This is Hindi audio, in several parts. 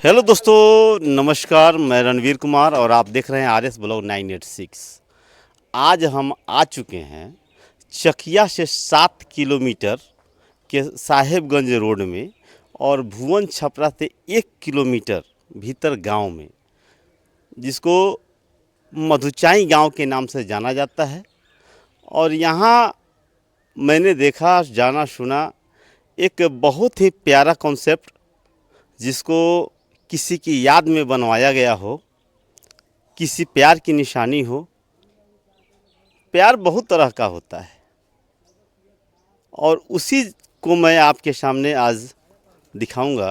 हेलो दोस्तों, नमस्कार। मैं रणवीर कुमार और आप देख रहे हैं RS ब्लॉग 986। आज हम आ चुके हैं चकिया से 7 किलोमीटर के साहेबगंज रोड में और भुवन छपरा से 1 किलोमीटर भीतर गांव में, जिसको मधुचाई गांव के नाम से जाना जाता है। और यहाँ मैंने देखा, जाना, सुना एक बहुत ही प्यारा कॉन्सेप्ट, जिसको किसी की याद में बनवाया गया हो, किसी प्यार की निशानी हो। प्यार बहुत तरह का होता है और उसी को मैं आपके सामने आज दिखाऊंगा।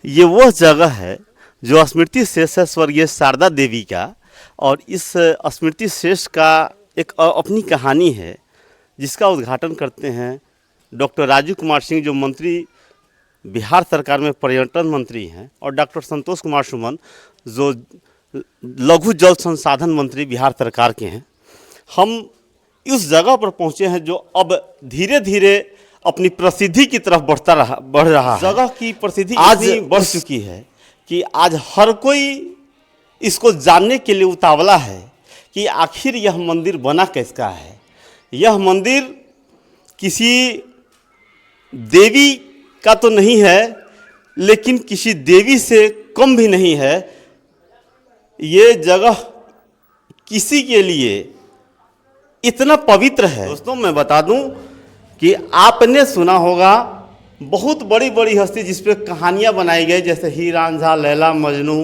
ये वह जगह है जो स्मृति शेष है स्वर्गीय शारदा देवी का, और इस स्मृति शेष का एक अपनी कहानी है, जिसका उद्घाटन करते हैं डॉक्टर राजू कुमार सिंह, जो मंत्री बिहार सरकार में पर्यटन मंत्री हैं, और डॉक्टर संतोष कुमार सुमन, जो लघु जल संसाधन मंत्री बिहार सरकार के हैं। हम उस जगह पर पहुंचे हैं जो अब धीरे धीरे अपनी प्रसिद्धि की तरफ बढ़ रहा है। जगह की प्रसिद्धि आज बढ़ चुकी है कि आज हर कोई इसको जानने के लिए उतावला है कि आखिर यह मंदिर बना कैसा है। यह मंदिर किसी देवी का तो नहीं है, लेकिन किसी देवी से कम भी नहीं है। ये जगह किसी के लिए इतना पवित्र है। दोस्तों, मैं बता दूं कि आपने सुना होगा बहुत बड़ी बड़ी हस्ती जिस पे कहानियां बनाई गई, जैसे हीर रांझा, लैला मजनू,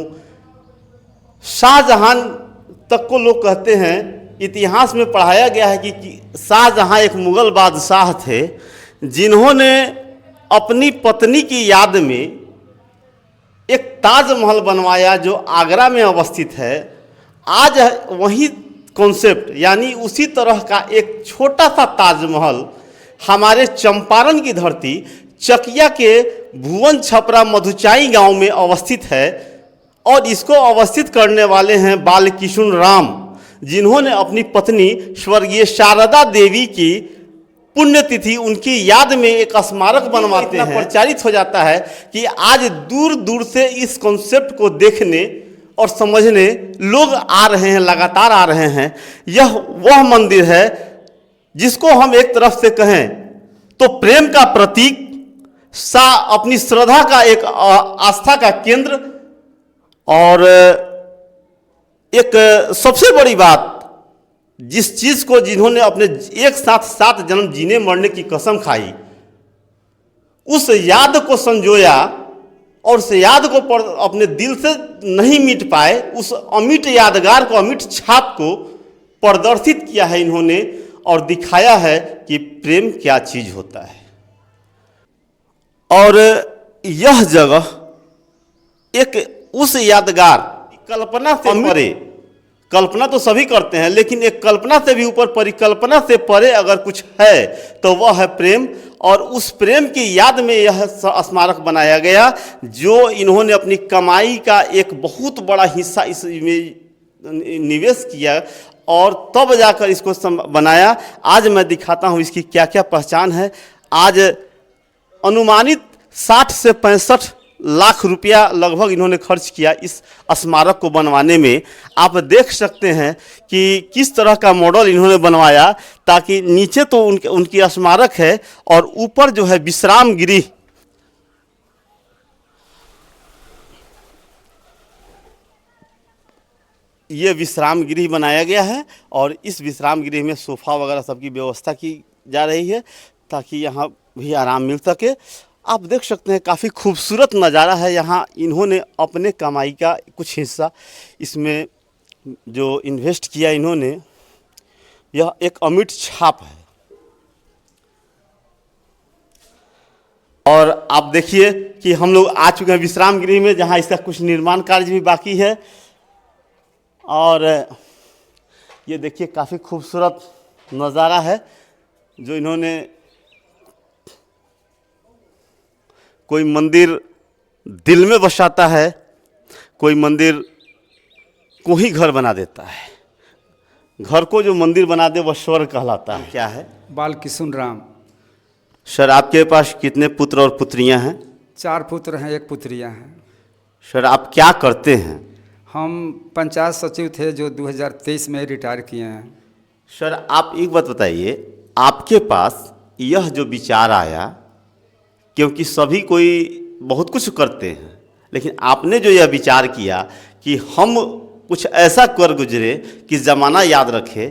शाहजहां तक को लोग कहते हैं, इतिहास में पढ़ाया गया है कि शाहजहां एक मुगल बादशाह थे, जिन्होंने अपनी पत्नी की याद में एक ताजमहल बनवाया जो आगरा में अवस्थित है। आज वही कॉन्सेप्ट, यानी उसी तरह का एक छोटा सा ताजमहल हमारे चंपारण की धरती चकिया के भुवन छपरा मधुचाई गांव में अवस्थित है। और इसको अवस्थित करने वाले हैं बालकिशुन राम, जिन्होंने अपनी पत्नी स्वर्गीय शारदा देवी की पुण्यतिथि, उनकी याद में एक स्मारक बनवाते हैं। प्रचारित हो जाता है कि आज दूर दूर से इस कॉन्सेप्ट को देखने और समझने लोग आ रहे हैं, लगातार आ रहे हैं। यह वह मंदिर है जिसको हम एक तरफ से कहें तो प्रेम का प्रतीक, अपनी श्रद्धा का एक आस्था का केंद्र, और एक सबसे बड़ी बात, जिस चीज को जिन्होंने अपने एक साथ 7 जन्म जीने मरने की कसम खाई, उस याद को संजोया और उस याद को अपने दिल से नहीं मिट पाए, उस अमिट यादगार को, अमिट छाप को प्रदर्शित किया है इन्होंने और दिखाया है कि प्रेम क्या चीज होता है। और यह जगह एक उस यादगार, कल्पना से परे, कल्पना तो सभी करते हैं, लेकिन एक कल्पना से भी ऊपर, परिकल्पना से परे अगर कुछ है तो वह है प्रेम। और उस प्रेम की याद में यह स्मारक बनाया गया, जो इन्होंने अपनी कमाई का एक बहुत बड़ा हिस्सा इसमें निवेश किया और तब जाकर इसको बनाया। आज मैं दिखाता हूँ इसकी क्या क्या पहचान है। आज अनुमानित 60 से 65 लाख रुपया लगभग इन्होंने खर्च किया इस स्मारक को बनवाने में। आप देख सकते हैं कि किस तरह का मॉडल इन्होंने बनवाया, ताकि नीचे तो उनकी स्मारक है और ऊपर जो है विश्राम गृह। ये विश्राम गृह बनाया गया है और इस विश्राम गृह में सोफ़ा वगैरह सबकी व्यवस्था की जा रही है, ताकि यहाँ भी आराम मिल सके। आप देख सकते हैं काफ़ी खूबसूरत नज़ारा है। यहाँ इन्होंने अपने कमाई का कुछ हिस्सा इसमें जो इन्वेस्ट किया इन्होंने, यह एक अमिट छाप है। और आप देखिए कि हम लोग आ चुके हैं विश्राम गृह में, जहाँ इसका कुछ निर्माण कार्य भी बाकी है। और ये देखिए काफ़ी खूबसूरत नज़ारा है जो इन्होंने, कोई मंदिर दिल में बसाता है, कोई मंदिर को ही घर बना देता है। घर को जो मंदिर बना दे वह स्वर्ग कहलाता है। क्या है? बालकिशुन राम। सर आपके पास कितने पुत्र और पुत्रियां हैं? 4 पुत्र हैं, 1 पुत्रियां हैं। सर आप क्या करते हैं? हम पंचायत सचिव थे जो 2023 में रिटायर किए हैं। सर आप एक बात बताइए, आपके पास यह जो विचार आया, क्योंकि सभी कोई बहुत कुछ करते हैं, लेकिन आपने जो यह विचार किया कि हम कुछ ऐसा कर गुजरे कि ज़माना याद रखे,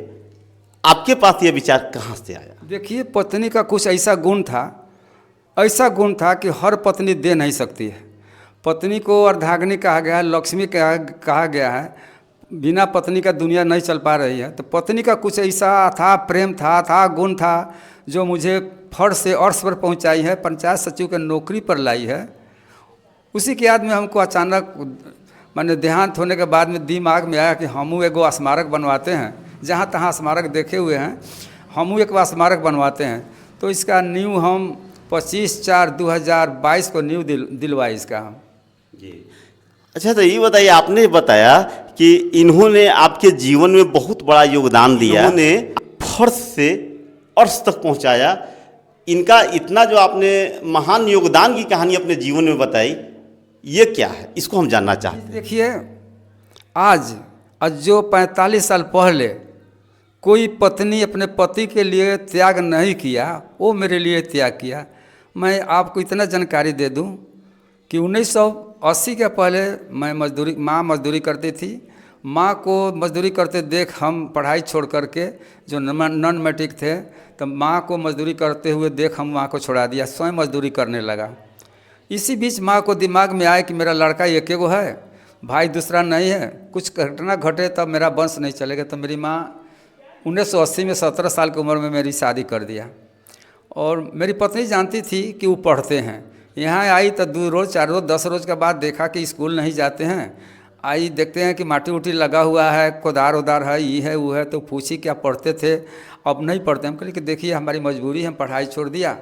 आपके पास यह विचार कहाँ से आया? देखिए, पत्नी का कुछ ऐसा गुण था कि हर पत्नी दे नहीं सकती है। पत्नी को अर्धांगिनी कहा गया है, लक्ष्मी कहा गया है। बिना पत्नी का दुनिया नहीं चल पा रही है। तो पत्नी का कुछ ऐसा था, प्रेम था गुण था जो मुझे फर्श से अर्श पर पहुंचाई है, पंचायत सचिव के नौकरी पर लाई है। उसी के याद में हमको अचानक मैंने देहांत होने के बाद में दिमाग में आया कि हमू एगो स्मारक बनवाते हैं। जहाँ तहाँ स्मारक देखे हुए हैं, हमू एक स्मारक बनवाते हैं। तो इसका नींव हम 25/4/2022 को नींव दिलवाई इसका हम। जी अच्छा, तो ये बताइए, आपने बताया कि इन्होंने आपके जीवन में बहुत बड़ा योगदान दिया, इन्होंने फर्श से अर्श तक पहुंचाया। इनका इतना जो आपने महान योगदान की कहानी अपने जीवन में बताई, ये क्या है, इसको हम जानना चाहते हैं। देखिए, आज जो 45 साल पहले कोई पत्नी अपने पति के लिए त्याग नहीं किया, वो मेरे लिए त्याग किया। मैं आपको इतना जानकारी दे दूं कि 1980 के पहले मैं माँ मजदूरी करती थी। माँ को मजदूरी करते देख हम पढ़ाई छोड़ करके, जो नॉन मैट्रिक थे, तो माँ को मजदूरी करते हुए देख हम माँ को छोड़ा दिया, स्वयं मजदूरी करने लगा। इसी बीच माँ को दिमाग में आया कि मेरा लड़का एक एगो है, भाई दूसरा नहीं है, कुछ घटना घटे तब मेरा वंश नहीं चलेगा। तो मेरी माँ 1980 में 17 साल की उम्र में मेरी शादी कर दिया। और मेरी पत्नी जानती थी कि वो पढ़ते हैं। यहाँ आई तो 2 रोज़ 4 रोज़ 10 रोज़ के बाद देखा कि स्कूल नहीं जाते हैं। आई देखते हैं कि माटी उटी लगा हुआ है, कोदार उदार है, ये है वो है। तो पूछी क्या पढ़ते थे? अब नहीं पढ़ते। हम कहे कि देखिए हमारी मजबूरी है, हम पढ़ाई छोड़ दिया,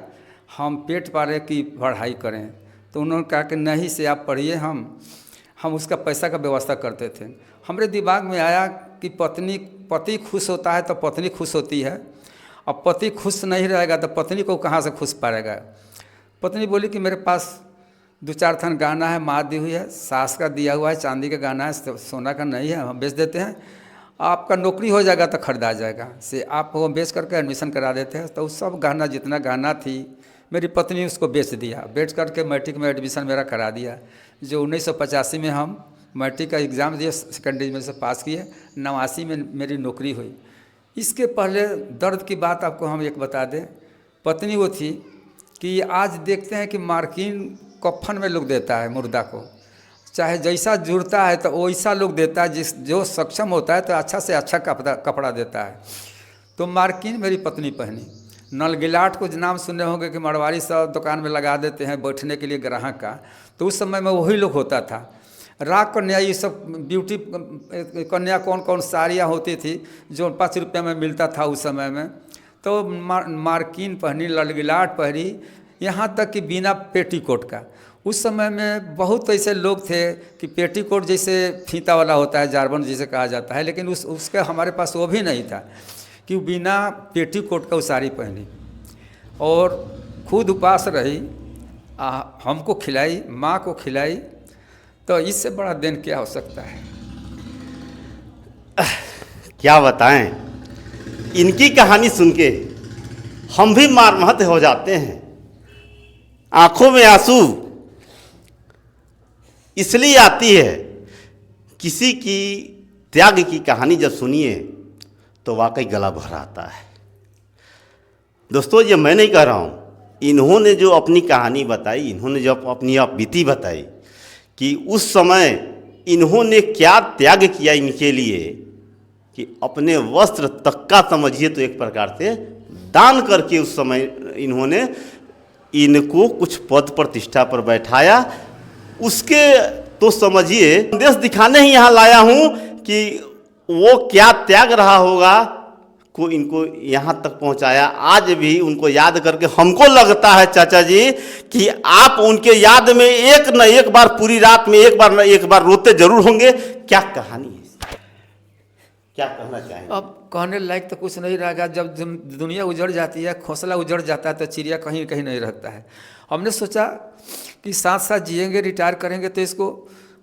हम पेट पाले की पढ़ाई करें। तो उन्होंने कहा कि नहीं से आप पढ़िए, हम उसका पैसा का व्यवस्था करते थे। हमारे दिमाग में आया कि पति खुश होता है तो पत्नी खुश होती है, अब पति खुश नहीं रहेगा तो पत्नी को कहाँ से खुश पाएगा। पत्नी बोली कि मेरे पास 2-4 थान गहना है, माँ दी हुई है, सास का दिया हुआ है, चांदी का गहना है, सोना का नहीं है, हम बेच देते हैं, आपका नौकरी हो जाएगा तो खरीदा जाएगा, से आप वो बेच करके एडमिशन करा देते हैं। तो सब गहना, जितना गहना थी, मेरी पत्नी उसको बेच दिया। बेच करके मैट्रिक में एडमिशन मेरा करा दिया। जो 1985 में हम मैट्रिक का एग्ज़ाम दिए, सेकेंड डिवीजन से पास किए, 89 में मेरी नौकरी हुई। इसके पहले दर्द की बात आपको हम एक बता दें। पत्नी वो थी कि आज देखते हैं कि मार्किन कफन में लोग देता है मुर्दा को, चाहे जैसा जुड़ता है तो वैसा लोग देता है, जो सक्षम होता है तो अच्छा से अच्छा कपड़ा देता है। तो मार्किन मेरी पत्नी पहनी। नलगिलाट को नाम सुने होंगे कि मरवाड़ी सब दुकान में लगा देते हैं बैठने के लिए ग्राहक का, तो उस समय में वही लोग होता था। राग कन्या, ये सब ब्यूटी कन्या कौन कौन साड़ियाँ होती थी जो 5 रुपये में मिलता था उस समय में। तो मार्किन पहनी, ललगिलाट पहनी, यहाँ तक कि बिना पेटीकोट का। उस समय में बहुत ऐसे लोग थे कि पेटीकोट जैसे फीता वाला होता है, जारबन जिसे कहा जाता है, लेकिन उसके हमारे पास वो भी नहीं था कि बिना पेटीकोट का वो साड़ी पहनी और खुद उपास रही, हमको खिलाई, माँ को खिलाई। तो इससे बड़ा दिन क्या हो सकता है? क्या बताएं, इनकी कहानी सुन के हम भी मर्माहत हो जाते हैं, आंखों में आंसू इसलिए आती है। किसी की त्याग की कहानी जब सुनिए तो वाकई गला भर आता है। दोस्तों, ये मैं नहीं कह रहा हूँ, इन्होंने जो अपनी कहानी बताई, इन्होंने जो अपनी बीती बताई कि उस समय इन्होंने क्या त्याग किया इनके लिए, कि अपने वस्त्र तक का समझिए तो एक प्रकार से दान करके उस समय इन्होंने इनको कुछ पद प्रतिष्ठा पर बैठाया। उसके तो समझिए संदेश दिखाने ही यहाँ लाया हूँ कि वो क्या त्याग रहा होगा को इनको यहाँ तक पहुँचाया। आज भी उनको याद करके हमको लगता है चाचा जी कि आप उनके याद में एक न एक बार, पूरी रात में एक बार न एक बार रोते जरूर होंगे। क्या कहानी है? क्या कहना चाहेंगे? अब कहने लायक तो कुछ नहीं रहेगा। जब दुनिया उजड़ जाती है, घोंसला उजड़ जाता है, तो चिड़िया कहीं कहीं नहीं रहता है। हमने सोचा कि साथ साथ जिएंगे, रिटायर करेंगे तो इसको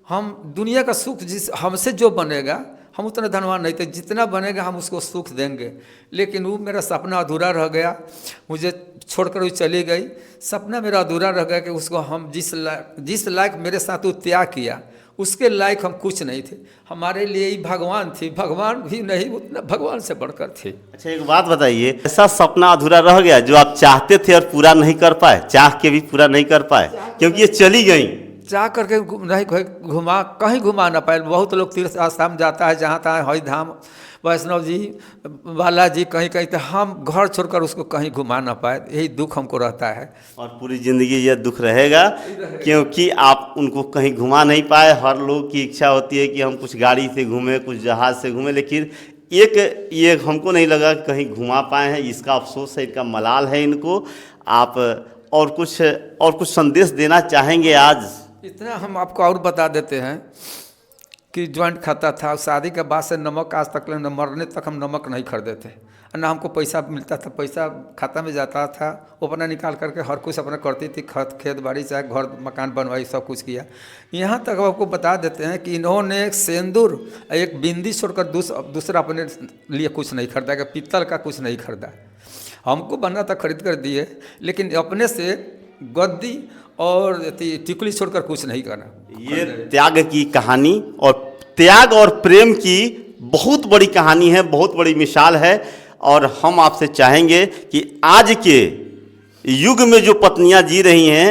हम दुनिया का सुख जिस हमसे जो बनेगा, हम उतना धनवान नहीं थे, जितना बनेगा हम उसको सुख देंगे। लेकिन वो मेरा सपना अधूरा रह गया, मुझे छोड़कर वो चली गई। सपना मेरा अधूरा रह गया कि उसको हम जिस लायक मेरे साथ वो त्याग किया, उसके लायक हम कुछ नहीं थे। हमारे लिए ही भगवान थी, भगवान भी नहीं, उतना भगवान से बढ़कर थे। अच्छा, एक बात बताइए, ऐसा सपना अधूरा रह गया जो आप चाहते थे और पूरा नहीं कर पाए, चाह के भी पूरा नहीं कर पाए क्योंकि ये चली गई? जा करके नहीं घुमा, कहीं घुमा ना पाए। बहुत लोग तीर्थ स्थान जाता है, जहाँ तहाँ हरि धाम, वैष्णव जी, बालाजी, कहीं कहीं, तो हम घर छोड़कर उसको कहीं घुमा ना पाए। यही दुख हमको रहता है और पूरी ज़िंदगी ये दुख रहेगा क्योंकि आप उनको कहीं घुमा नहीं पाए। हर लोग की इच्छा होती है कि हम कुछ गाड़ी से घूमें, कुछ जहाज़ से घूमें, लेकिन ये हमको नहीं लगा कि कहीं घुमा पाए हैं। इसका अफसोस है, इनका मलाल है इनको। आप और कुछ संदेश देना चाहेंगे आज? इतना हम आपको और बता देते हैं कि ज्वाइंट खाता था, शादी के बाद से नमक आज तक न मरने तक हम नमक नहीं खरीदे थे। ना हमको पैसा मिलता था, पैसा खाता में जाता था, वो अपना निकाल करके हर कुछ अपना करती थी, खेत बाड़ी चाहे घर मकान बनवाई, सब कुछ किया। यहाँ तक आपको बता देते हैं कि इन्होंने एक सेंदूर, एक बिंदी छोड़कर दूसरा अपने लिए कुछ नहीं खरीदा, कि पीतल का कुछ नहीं खरीदा। हमको बना था, खरीद कर दिए, लेकिन अपने से गद्दी और टिकुली छोड़कर कुछ नहीं करना। ये त्याग की कहानी और त्याग और प्रेम की बहुत बड़ी कहानी है, बहुत बड़ी मिसाल है। और हम आपसे चाहेंगे कि आज के युग में जो पत्नियां जी रही हैं,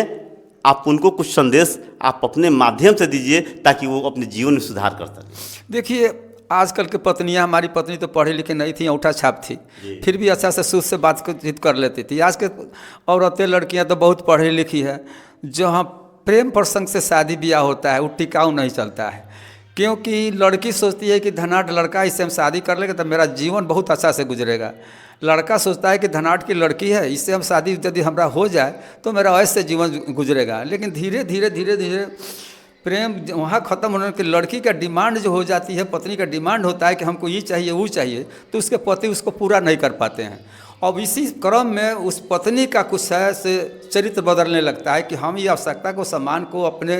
आप उनको कुछ संदेश आप अपने माध्यम से दीजिए ताकि वो अपने जीवन में सुधार कर सकें। देखिए, आजकल के पत्नियां, हमारी पत्नी तो पढ़ी लिखी नहीं थी, अंगूठा छाप थी, फिर भी अच्छा से सूझ से बातचीत कर लेती थी। आज के औरतें, लड़कियां तो बहुत पढ़ी लिखी है। जहाँ प्रेम प्रसंग से शादी ब्याह होता है, वो टिकाऊ नहीं चलता है, क्योंकि लड़की सोचती है कि धनाढ़ लड़का, इससे हम शादी कर लेंगे तो मेरा जीवन बहुत अच्छा से गुजरेगा। लड़का सोचता है कि धनाढ़ की लड़की है, इससे हम शादी यदि हमारा हो जाए तो मेरा ऐसे जीवन गुजरेगा। लेकिन धीरे धीरे प्रेम वहाँ ख़त्म होने के, लड़की का डिमांड जो हो जाती है, पत्नी का डिमांड होता है कि हमको ये चाहिए वो चाहिए, तो उसके पति उसको पूरा नहीं कर पाते हैं। अब इसी क्रम में उस पत्नी का कुछ है से चरित्र बदलने लगता है कि हम ये आवश्यकता को सम्मान को, अपने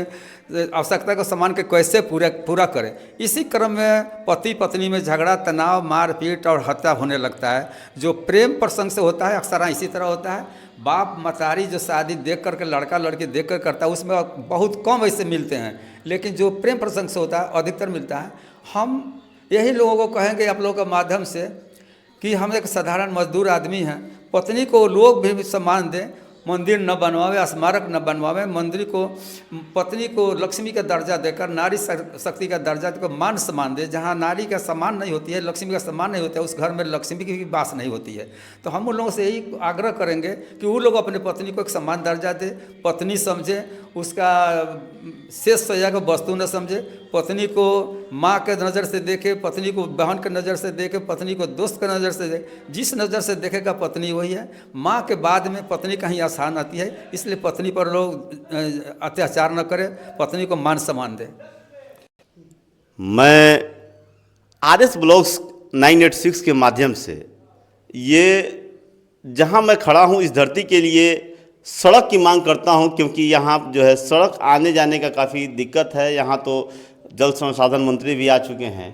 आवश्यकता को सम्मान के कैसे पूरा करें। इसी क्रम में पति पत्नी में झगड़ा, तनाव, मारपीट और हत्या होने लगता है। जो प्रेम प्रसंग से होता है अक्सर इसी तरह होता है। बाप मतारी जो शादी देख करके, लड़का लड़की देख कर करता है, उसमें बहुत कम ऐसे मिलते हैं, लेकिन जो प्रेम प्रसंग से होता है अधिकतर मिलता है। हम यही लोगों को कहेंगे आप लोगों के माध्यम से कि हम एक साधारण मजदूर आदमी हैं, पत्नी को लोग भी सम्मान दें, मंदिर न बनवावे, स्मारक न बनवावे, मंदिर को, पत्नी को लक्ष्मी का दर्जा देकर, नारी शक्ति का दर्जा देकर मान सम्मान दे। जहाँ नारी का सम्मान नहीं होती है, लक्ष्मी का सम्मान नहीं होता है, उस घर में लक्ष्मी की भी वास नहीं होती है। तो हम उन लोगों से यही आग्रह करेंगे कि वो लोग अपने पत्नी को एक सम्मान दर्जा दे, पत्नी समझे, उसका शेष सजा को वस्तु न समझे, पत्नी को माँ के नज़र से देखे, पत्नी को बहन के नज़र से देखे, पत्नी को दोस्त के नज़र से देखे। जिस नज़र से देखेगा पत्नी वही है। माँ के बाद में पत्नी का ही आसान आती है, इसलिए पत्नी पर लोग अत्याचार न करें, पत्नी को मान सम्मान दें। मैं RS ब्लॉग्स 986 के माध्यम से ये जहाँ मैं खड़ा हूँ इस धरती के लिए सड़क की मांग करता हूँ, क्योंकि यहाँ जो है सड़क आने जाने का काफ़ी दिक्कत है। यहाँ तो जल संसाधन मंत्री भी आ चुके हैं,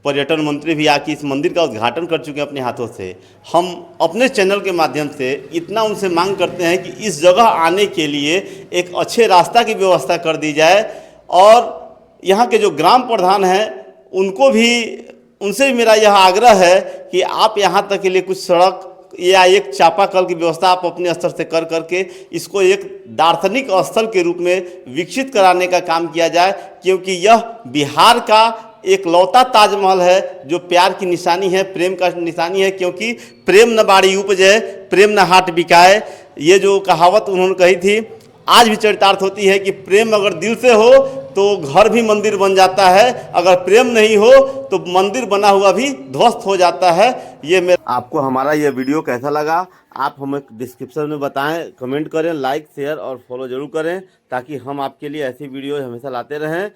पर्यटन मंत्री भी आके इस मंदिर का उद्घाटन कर चुके हैं अपने हाथों से। हम अपने चैनल के माध्यम से इतना उनसे मांग करते हैं कि इस जगह आने के लिए एक अच्छे रास्ता की व्यवस्था कर दी जाए। और यहाँ के जो ग्राम प्रधान हैं उनसे भी मेरा यह आग्रह है कि आप यहाँ तक के लिए कुछ सड़क या एक चापाकल की व्यवस्था आप अपने स्तर से कर करके इसको एक दार्शनिक स्थल के रूप में विकसित कराने का काम किया जाए, क्योंकि यह बिहार का एक लौता ताजमहल है जो प्यार की निशानी है, प्रेम का निशानी है। क्योंकि प्रेम न बाड़ी उपजे, प्रेम न हाट बिकाए, ये जो कहावत उन्होंने कही थी आज भी चरितार्थ होती है कि प्रेम अगर दिल से हो तो घर भी मंदिर बन जाता है, अगर प्रेम नहीं हो तो मंदिर बना हुआ भी ध्वस्त हो जाता है। ये आपको हमारा ये वीडियो कैसा लगा आप हमें डिस्क्रिप्शन में बताएं, कमेंट करें, लाइक शेयर और फॉलो जरूर करें, ताकि हम आपके लिए ऐसी वीडियो हमेशा लाते रहें।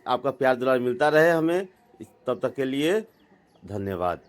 आपका प्यार दुलार मिलता रहे हमें। तब तक के लिए धन्यवाद।